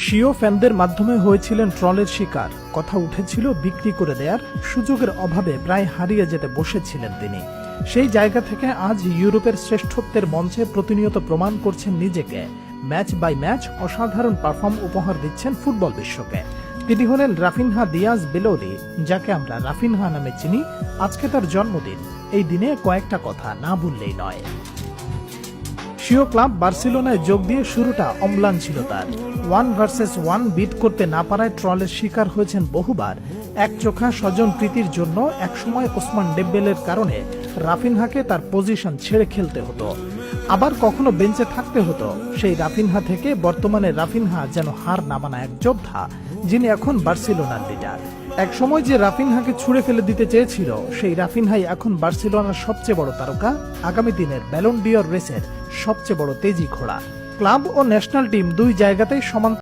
শিও ফ্যানদের মাধ্যমে হয়েছিলেন ট্রলের শিকার। কথা উঠেছিল বিক্রি করে দেয়ার, সুযোগের অভাবে প্রায় হারিয়ে যেতে বসেছিলেন তিনি। সেই জায়গা থেকে আজ ইউরোপের শ্রেষ্ঠত্বের মঞ্চে প্রতিনিয়ত প্রমাণ করছেন নিজেকে। ম্যাচ বাই ম্যাচ অসাধারণ পারফর্ম উপহার দিচ্ছেন ফুটবল বিশ্বকে। তিনি হলেন রাফিনহা দিয়াজ বেলোরি, যাকে আমরা রাফিনহা নামে চিনি। আজকে তার জন্মদিন। এই দিনে কয়েকটা কথা না বললেই নয়। শিও ক্লাব বার্সেলোনায় যোগ দিয়ে শুরুটা অম্লান ছিল তার। 1 ভার্সেস 1 বিট করতে না পারায় ট্রলের শিকার হয়েছেন বহুবার। একচোখা স্বজন প্রীতির জন্য একসময় ওসমান ডেম্বেলের কারণে রাফিনহাকে তার পজিশন ছেড়ে খেলতে হতো, আবার কখনো বেঞ্চে থাকতে হতো। সেই রাফিনহা থেকে বর্তমানে রাফিনহা যেন হার না মানা এক যোদ্ধা, যিনি এখন বার্সেলোনার লিডার। এক সময় যে রাফিনহাকে ছুড়ে ফেলে দিতে চেয়েছিল, সেই রাফিনহাই এখন বার্সেলোনার সবচেয়ে বড় তারকা, আগামী দিনের ব্যালন ডিওর রেসের সবচেয়ে বড় তেজি ঘোড়া। ক্লাব ও ন্যাশনাল টিম দুই জায়গাতেই সমান